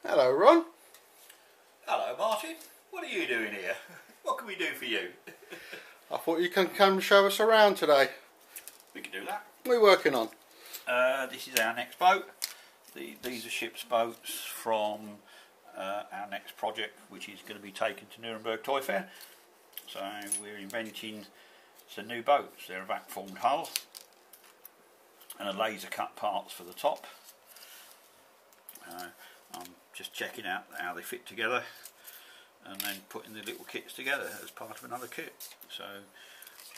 Hello, Ron. Hello, Martin. What are you doing here? What can we do for you? I thought you can come show us around today. We can do that. What are we working on? This is our next boat. These are ship's boats from our next project, which is going to be taken to Nuremberg Toy Fair. So we're inventing some new boats. They're a vac-formed hull and a laser cut parts for the top. I'm just checking out how they fit together and then putting the little kits together as part of another kit. So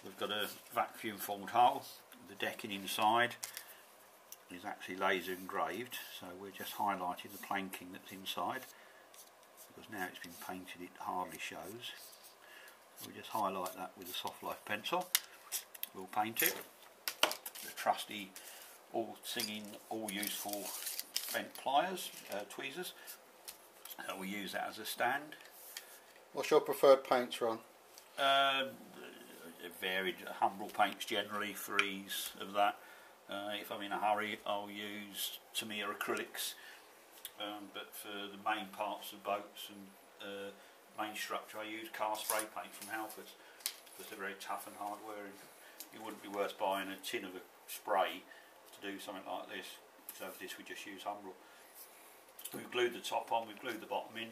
we've got a vacuum formed hull. The decking inside is actually laser engraved, so we're just highlighting the planking that's inside, because now it's been painted it hardly shows. We just highlight that with a soft life pencil. We'll paint it. The trusty all singing, all useful bent pliers, tweezers. We use that as a stand. What's your preferred paints, Ron? Varied Humber paints generally, for ease of that. If I'm in a hurry, I'll use Tamiya acrylics, but for the main parts of boats and main structure, I use car spray paint from Halfords, because they're very tough and hard wearing. It wouldn't be worth buying a tin of a spray to do something like this. So for this we just use Humber. We've glued the top on, we've glued the bottom in,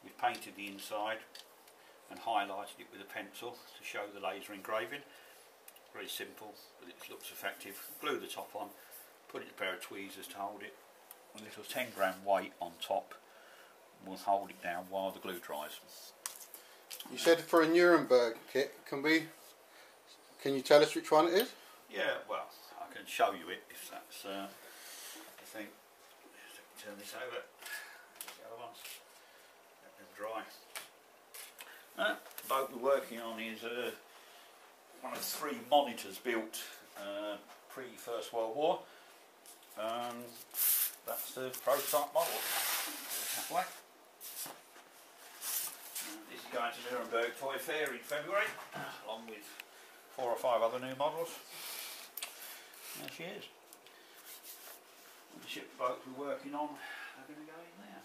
we've painted the inside and highlighted it with a pencil to show the laser engraving. Very simple, but it looks effective. Glue the top on, put it in a pair of tweezers to hold it. A little 10-gram weight on top will hold it down while the glue dries. You said for a Nuremberg kit, can you tell us which one it is? Yeah, well, I can show you it if that's I think. Turn this over. The other ones. Let them dry. The boat we're working on is one of 3 monitors built pre-First World War. That's the prototype model. That way. This is going to Nuremberg Toy Fair in February, along with 4 or 5 other new models. There she is. The ship boats we're working on are going to go in there,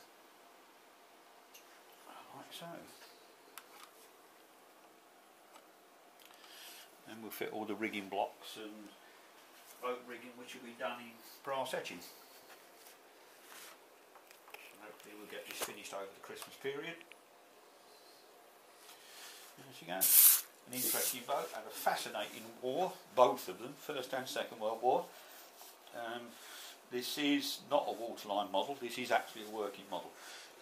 like so. And we'll fit all the rigging blocks and boat rigging, which will be done in brass etching. Hopefully we'll get this finished over the Christmas period. There she goes. An interesting boat, had a fascinating war, both of them, First and Second World War. This is not a waterline model, this is actually a working model.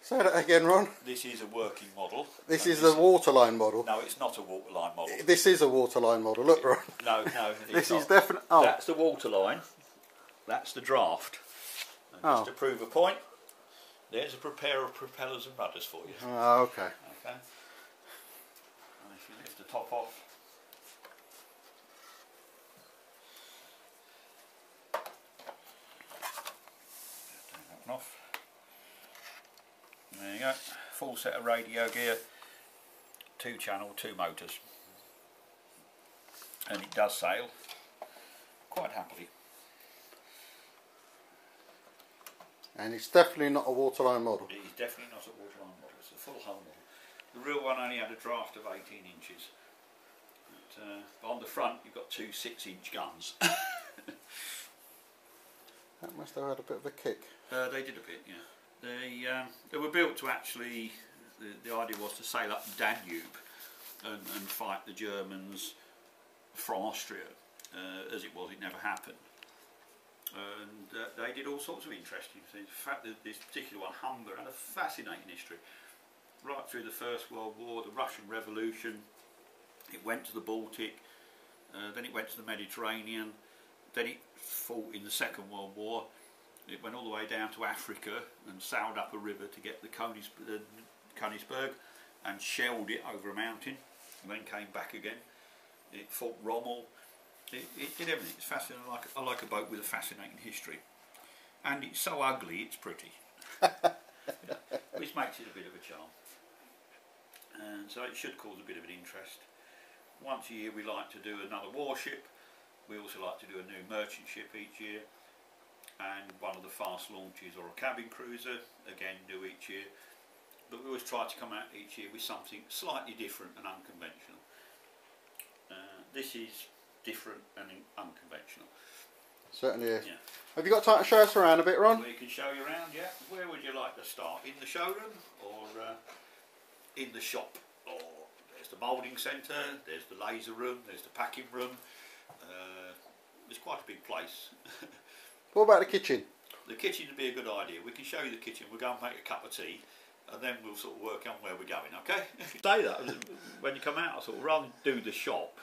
Say that again, Ron. This is a working model. This is the waterline model. No, it's not a waterline model. This is a waterline model, look, Ron. No, this is definitely... Oh. That's the waterline, that's the draft. And just to prove a point, there's a pair of propellers and rudders for you. Oh, okay. Okay. And if you lift the top off, off. There you go, full set of radio gear, 2 channel, 2 motors, and it does sail quite happily. And it's definitely not a waterline model. It is definitely not a waterline model, it's a full hull model. The real one only had a draft of 18 inches, but on the front you've got 2 6-inch guns. That must have had a bit of a kick. They did a bit, yeah. They were built to actually, the idea was to sail up the Danube and fight the Germans from Austria. As it was, it never happened. And they did all sorts of interesting things. In fact, this particular one, Humber, had a fascinating history. Right through the First World War, the Russian Revolution, it went to the Baltic, then it went to the Mediterranean, then it fought in the Second World War. It went all the way down to Africa and sailed up a river to get the Königsberg and shelled it over a mountain, and then came back again. It fought Rommel. It did everything. It's fascinating. I like a boat with a fascinating history, and it's so ugly it's pretty, which makes it a bit of a charm. And so it should cause a bit of an interest. Once a year we like to do another warship. We also like to do a new merchant ship each year. and one of the fast launches or a cabin cruiser, again new each year. But we always try to come out each year with something slightly different and unconventional. This is different and unconventional. Certainly is. Yeah. Have you got time to show us around a bit, Ron? We can show you around, yeah. Where would you like to start? In the showroom or in the shop? Or there's the moulding centre, there's the laser room, there's the packing room. It's quite a big place. What about the kitchen? The kitchen would be a good idea. We can show you the kitchen. We'll go and make a cup of tea, and then we'll sort of work on where we're going, okay? Say that when you come out, I sort of rather than do the shop,